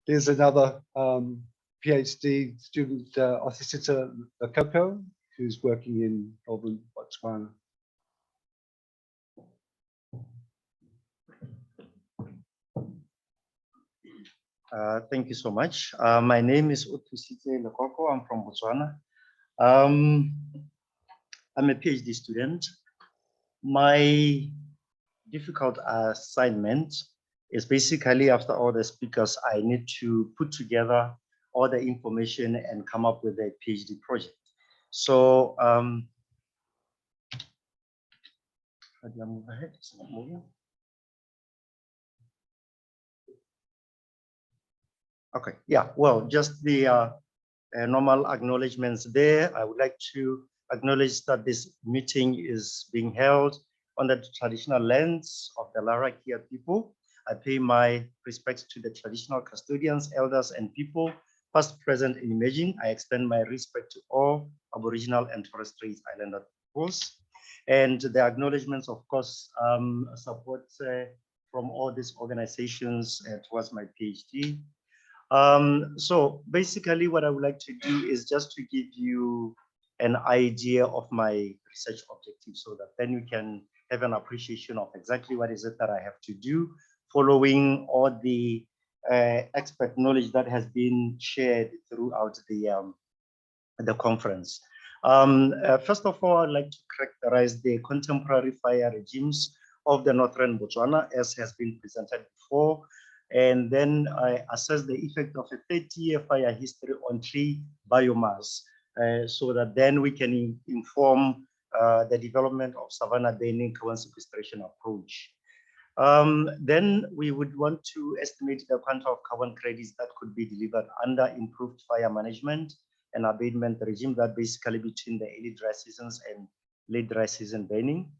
Here's another PhD student, Othusitse Lekoko, who's working in northern Botswana. Thank you so much. My name is Othusitse Lekoko. I'm from Botswana. I'm a PhD student. My difficult assignment is basically, after all the speakers, I need to put together all the information and come up with a PhD project. So, how do I move ahead? It's not moving. Okay, yeah, well, just the normal acknowledgements there. I would like to acknowledge that this meeting is being held on the traditional lands of the Larakia people. I pay my respects to the traditional custodians, elders, and people, past, present, and emerging. I extend my respect to all Aboriginal and Torres Strait Islander peoples. And the acknowledgements, of course, support from all these organizations towards my PhD. So basically what I would like to do is just to give you an idea of my research objective so that then you can have an appreciation of exactly what is it that I have to do following all the expert knowledge that has been shared throughout the conference. First of all, I'd like to characterize the contemporary fire regimes of the northern Botswana as has been presented before. And then I assess the effect of a 30-year fire history on tree biomass so that then we can inform the development of savanna burning carbon sequestration approach. Then we would want to estimate the quantum of carbon credits that could be delivered under improved fire management and abatement regime, that basically between the early dry seasons and late dry season burning.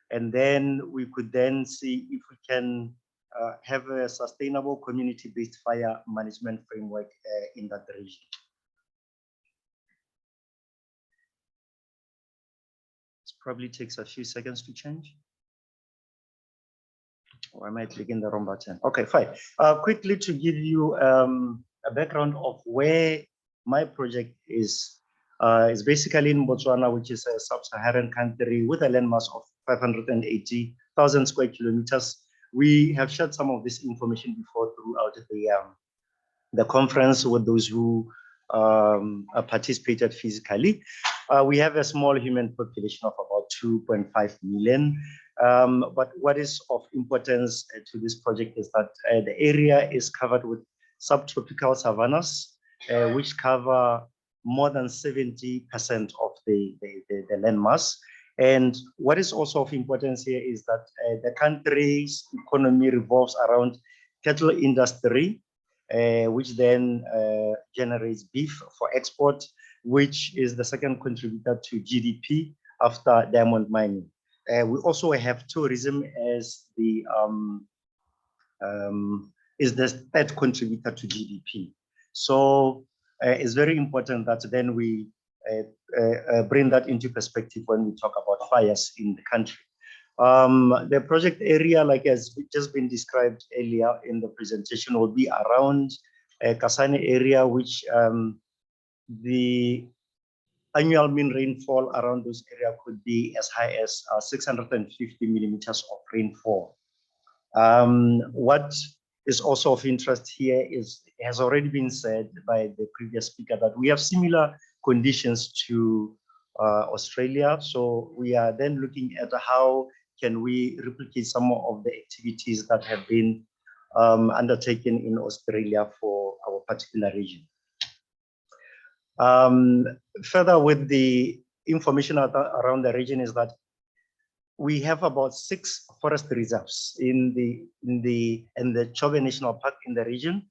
And then we could then see if we can have a sustainable community-based fire management framework in that region. It probably takes a few seconds to change. Or I might click in the wrong button. Okay, fine. Quickly to give you a background of where my project is basically in Botswana, which is a sub-Saharan country with a landmass of 580,000 square kilometers. We have shared some of this information before throughout the conference with those who participated physically. We have a small human population of about 2.5 million. But what is of importance to this project is that the area is covered with subtropical savannas, which cover more than 70% of the landmass. And what is also of importance here is that the country's economy revolves around cattle industry, which then generates beef for export, which is the second contributor to GDP after diamond mining. We also have tourism as the third contributor to GDP. So it's very important that then we bring that into perspective when we talk about fires in the country. The project area, like has just been described earlier in the presentation, will be around Kasane area, which the annual mean rainfall around those areas could be as high as 650 millimeters of rainfall. What is also of interest here is, has already been said by the previous speaker, that we have similar conditions to Australia. So we are then looking at how can we replicate some of the activities that have been undertaken in Australia for our particular region. Further with the information around the region is that we have about 6 forest reserves in the Chobe National Park in the region,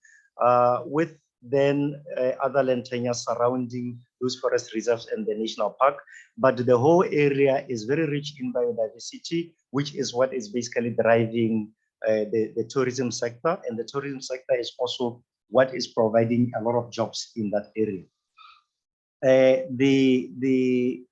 with then other land tenures surrounding those forest reserves and the national park. But the whole area is very rich in biodiversity, which is what is basically driving the tourism sector. And the tourism sector is also what is providing a lot of jobs in that area. The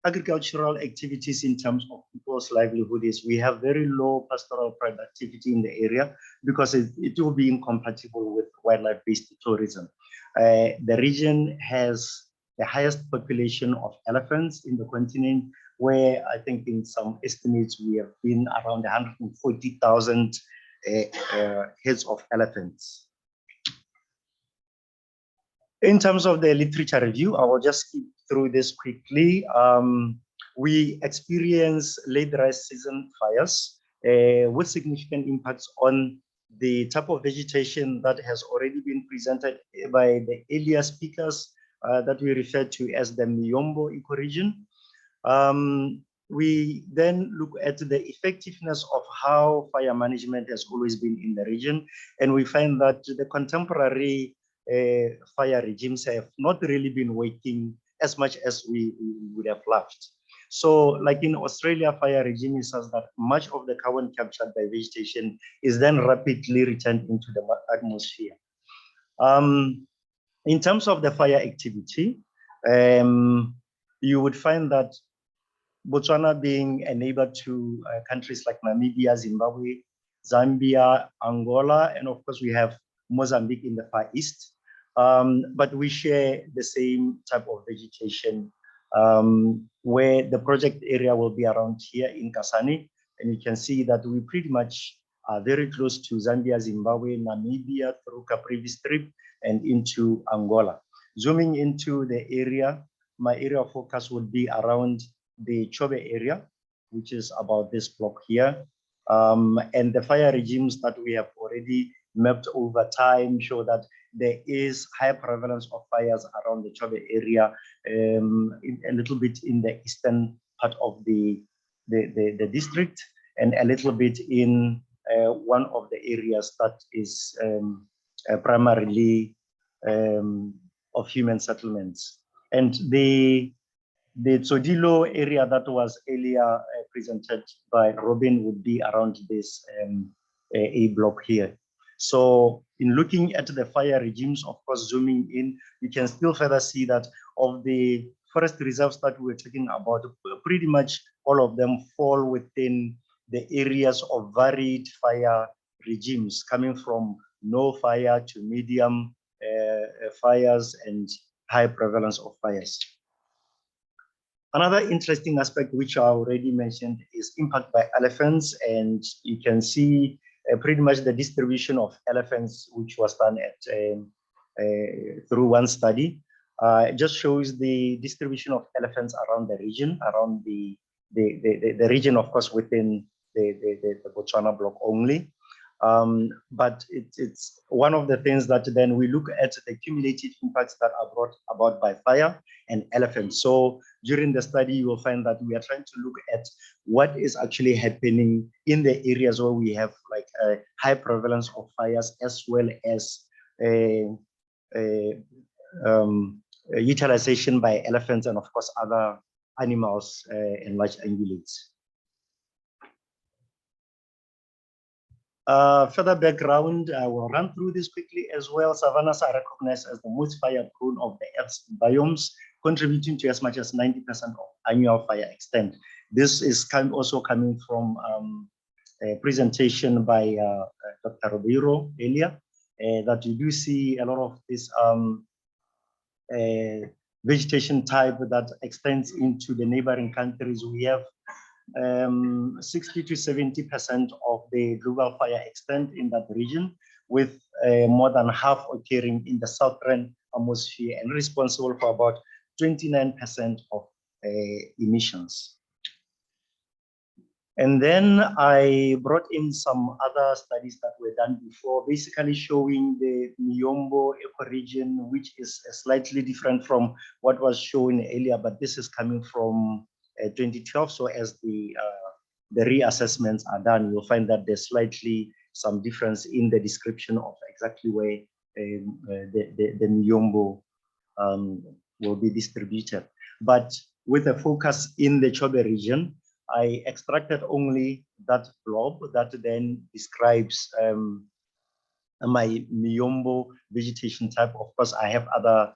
agricultural activities in terms of people's livelihood is we have very low pastoral productivity in the area because it will be incompatible with wildlife-based tourism. The region has the highest population of elephants in the continent, where I think in some estimates we have been around 140,000 heads of elephants. In terms of the literature review, I will just skip through this quickly. We experience late dry season fires with significant impacts on the type of vegetation that has already been presented by the earlier speakers that we refer to as the Miombo ecoregion. We then look at the effectiveness of how fire management has always been in the region, and we find that the contemporary fire regimes have not really been working as much as we would have loved. So like in Australia, fire regime is such that much of the carbon captured by vegetation is then rapidly returned into the atmosphere. In terms of the fire activity, you would find that Botswana being a neighbor to countries like Namibia, Zimbabwe, Zambia, Angola, and of course we have Mozambique in the Far East. But we share the same type of vegetation where the project area will be around here in Kasane. And you can see that we pretty much are very close to Zambia, Zimbabwe, Namibia, through Caprivi Strip and into Angola. Zooming into the area, my area of focus would be around the Chobe area, which is about this block here. And the fire regimes that we have already mapped over time show that there is high prevalence of fires around the Chobe area, a little bit in the eastern part of the district, and a little bit in one of the areas that is primarily of human settlements. And the Tsodilo area that was earlier presented by Robin would be around this A block here. So in looking at the fire regimes, of course, zooming in, you can still further see that of the forest reserves that we're talking about, pretty much all of them fall within the areas of varied fire regimes, coming from no fire to medium fires and high prevalence of fires. Another interesting aspect, which I already mentioned, is impact by elephants. And you can see pretty much the distribution of elephants, which was done at through one study. It just shows the distribution of elephants around the region, around the region, of course, within the Botswana block only. But it's one of the things that then we look at the cumulative impacts that are brought about by fire and elephants. So during the study, you will find that we are trying to look at what is actually happening in the areas where we have like a high prevalence of fires, as well as utilization by elephants and of course other animals and large ungulates. Further background, I will run through this quickly as well. Savannas are recognized as the most fire-prone of the Earth's biomes, contributing to as much as 90% of annual fire extent. This is also coming from a presentation by Dr. Ribeiro earlier, that you do see a lot of this vegetation type that extends into the neighboring countries. We have 60 to 70% of the global fire extent in that region, with more than half occurring in the southern hemisphere and responsible for about 29% of emissions. And then I brought in some other studies that were done before, basically showing the Miombo ecoregion, which is slightly different from what was shown earlier, but this is coming from 2012. So as the reassessments are done, you'll find that there's slightly some difference in the description of exactly where the Miombo will be distributed. But with a focus in the Chobe region, I extracted only that blob that then describes my Miombo vegetation type. Of course, I have other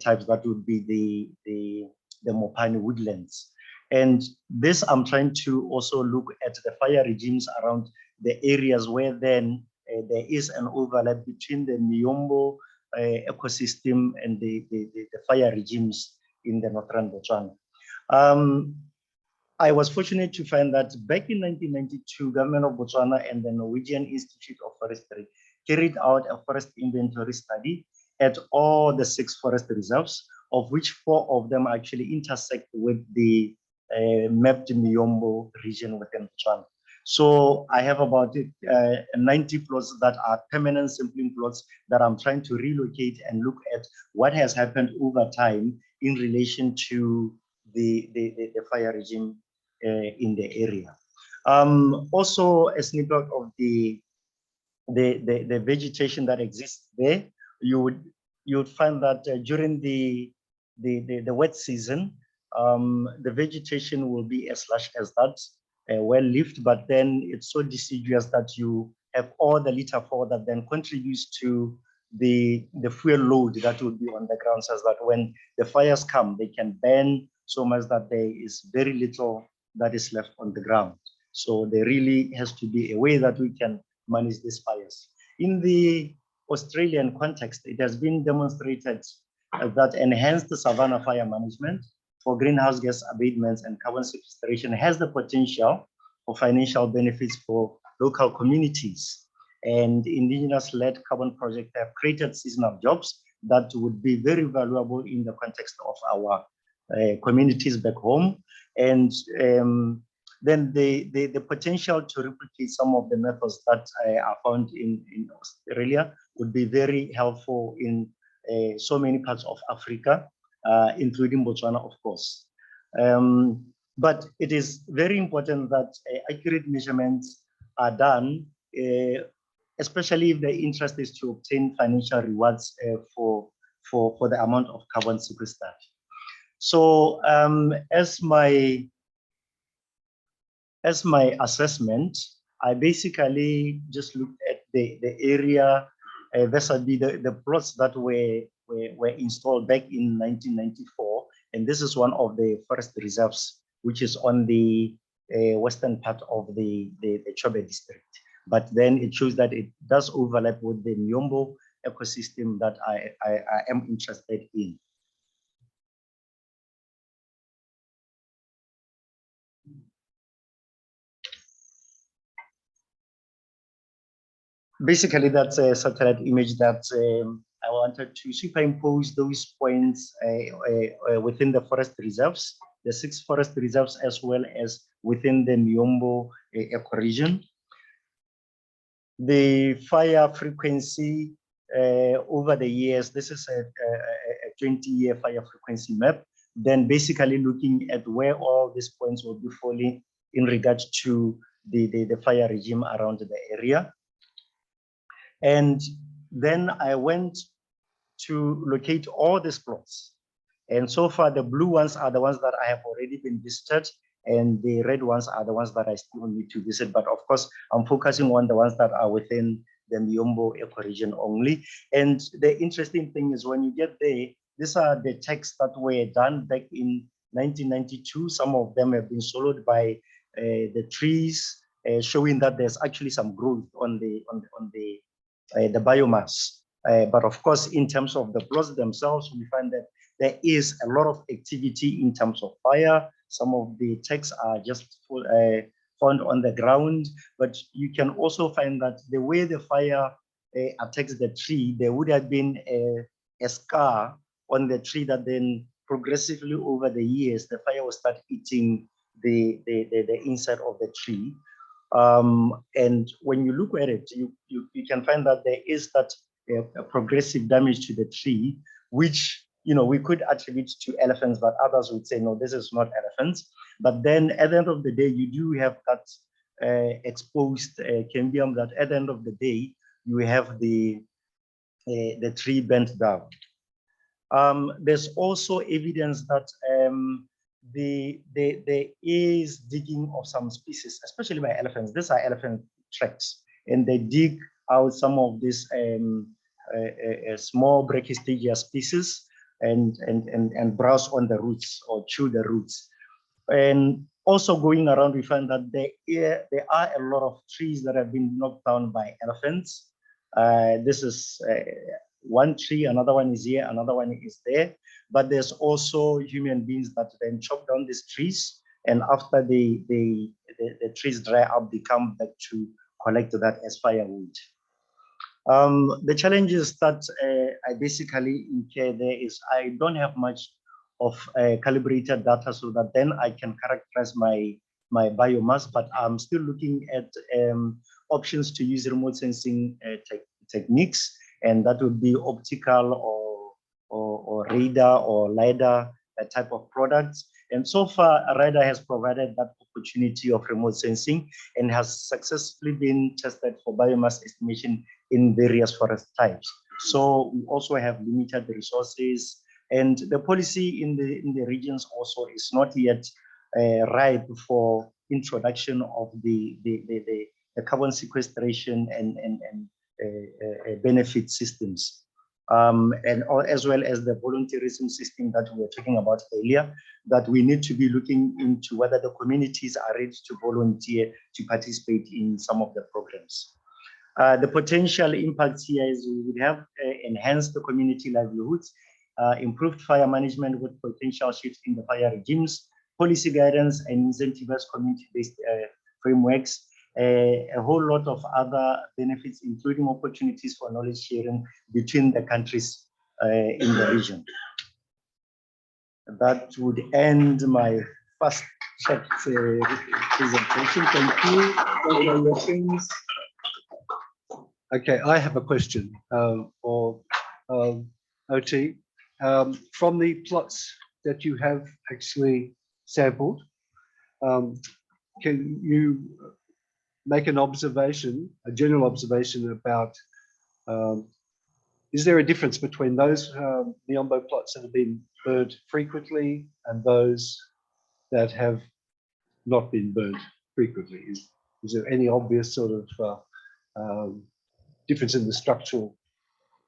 types that would be the Mopani woodlands. And this, I'm trying to also look at the fire regimes around the areas where then there is an overlap between the Miombo ecosystem and the fire regimes in the northern Botswana. I was fortunate to find that back in 1992, government of Botswana and the Norwegian Institute of Forestry carried out a forest inventory study at all the 6 forest reserves, of which 4 of them actually intersect with the mapped Miombo region within Botswana. So I have about 90 plots that are permanent sampling plots that I'm trying to relocate and look at what has happened over time in relation to the fire regime in the area. Also, a snippet of the vegetation that exists there, you would find that during the wet season, the vegetation will be as lush as that, well-lived, but then it's so deciduous that you have all the litter fall that then contributes to the fuel load that would be on the ground, so that when the fires come, they can burn so much that there is very little that is left on the ground. So there really has to be a way that we can manage these fires. In the Australian context, it has been demonstrated that enhanced savanna fire management for greenhouse gas abatements and carbon sequestration has the potential for financial benefits for local communities. And indigenous-led carbon projects have created seasonal jobs that would be very valuable in the context of our communities back home. And then the potential to replicate some of the methods that are found in Australia would be very helpful in so many parts of Africa, including Botswana, of course. But it is very important that accurate measurements are done, especially if the interest is to obtain financial rewards for the amount of carbon sequestered. So as my assessment, I basically just looked at the area vis-a-vis the plots that were installed back in 1994, and this is one of the forest reserves, which is on the western part of the Chobe district. But then it shows that it does overlap with the Miombo ecosystem that I am interested in. Basically, that's a satellite image that I wanted to superimpose those points within the forest reserves, the 6 forest reserves, as well as within the Miombo ecoregion. The fire frequency over the years, this is a 20-year fire frequency map, then basically looking at where all these points will be falling in regards to the fire regime around the area. And then I went to locate all these plots. And so far, the blue ones are the ones that I have already been visited, and the red ones are the ones that I still need to visit. But of course, I'm focusing on the ones that are within the Miombo ecoregion only. And the interesting thing is when you get there, these are the texts that were done back in 1992. Some of them have been swallowed by the trees, showing that there's actually some growth on the biomass. But of course, in terms of the plots themselves, we find that there is a lot of activity in terms of fire. Some of the texts are just found on the ground, but you can also find that the way the fire attacks the tree, there would have been a scar on the tree that then progressively over the years, the fire will start eating the inside of the tree. And when you look at it, you can find that there is that progressive damage to the tree, which we could attribute to elephants, but others would say, no, this is not elephants. But then at the end of the day, you do have that exposed cambium that at the end of the day, you have the tree bent down. There's also evidence that there is digging of some species, especially by elephants. These are elephant tracks, and they dig out some of these small brachystegia species and browse on the roots or chew the roots. And also going around, we find that there are a lot of trees that have been knocked down by elephants. This is one tree, another one is here, another one is there. But there's also human beings that then chop down these trees. And after the trees dry up, they come back to collect that as firewood. The challenges that I basically incur there is I don't have much of calibrated data so that then I can characterize my biomass, but I'm still looking at options to use remote sensing techniques, and that would be optical or radar or LiDAR type of products. And so far, radar has provided that opportunity of remote sensing and has successfully been tested for biomass estimation in various forest types. So we also have limited resources, and the policy in the regions also is not yet ripe for introduction of the carbon sequestration and benefit systems. As well as the volunteerism system that we were talking about earlier, that we need to be looking into whether the communities are ready to volunteer to participate in some of the programs. The potential impacts here is we would have enhanced the community livelihoods, improved fire management with potential shifts in the fire regimes, policy guidance and incentivized community-based frameworks, a whole lot of other benefits, including opportunities for knowledge sharing between the countries in the region. That would end my first check presentation. Thank you for your questions. Okay, I have a question for OT. From the plots that you have actually sampled, can you make an observation, a general observation about, is there a difference between those Miombo plots that have been burned frequently and those that have not been burned frequently? Is there any obvious sort of difference in the structural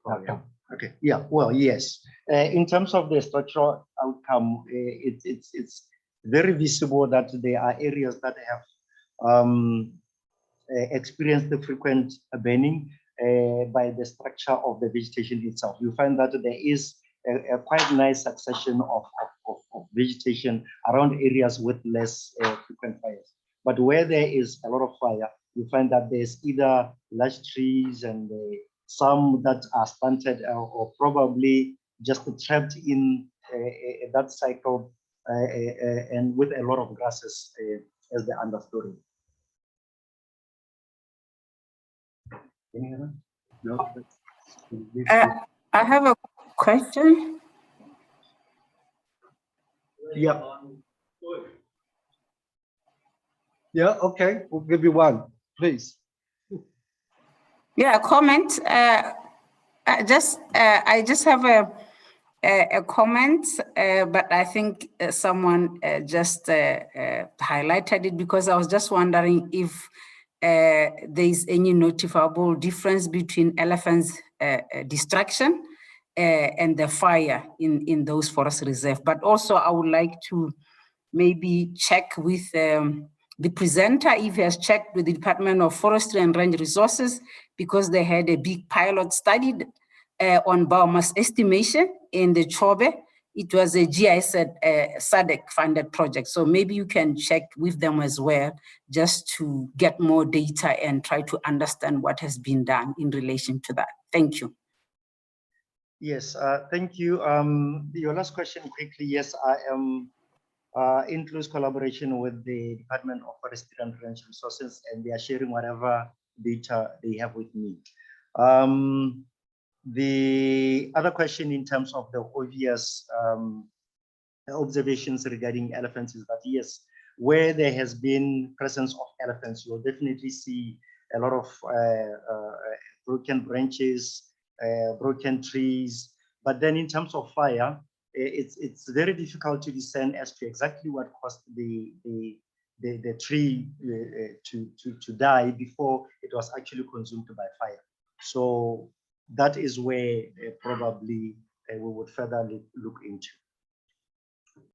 outcome? Okay, yeah, well, yes. In terms of the structural outcome, it's very visible that there are areas that have experienced the frequent burning by the structure of the vegetation itself. You find that there is a quite nice succession of vegetation around areas with less frequent fires. But where there is a lot of fire, you find that there's either large trees and some that are stunted or probably just trapped in that cycle and with a lot of grasses as the understory. No. I have a question. Yeah. Yeah, okay, we'll give you one, please. Yeah, a comment. I just have a comment, but I think someone just highlighted it because I was just wondering if there is any noticeable difference between elephants' destruction and the fire in those forest reserves. But also, I would like to maybe check with the presenter if he has checked with the Department of Forestry and Range Resources, because they had a big pilot study on biomass estimation in the Chobe. It was a GIS SADC funded project. So maybe you can check with them as well, just to get more data and try to understand what has been done in relation to that. Thank you. Yes, thank you. Your last question quickly. Yes, I am in close collaboration with the Department of Forestry and Range Resources, and they are sharing whatever data they have with me. The other question in terms of the obvious observations regarding elephants is that yes, where there has been presence of elephants, you'll definitely see a lot of broken branches, broken trees. But then in terms of fire, it's very difficult to discern as to exactly what caused the tree to die before it was actually consumed by fire. So that is where probably we would further look into.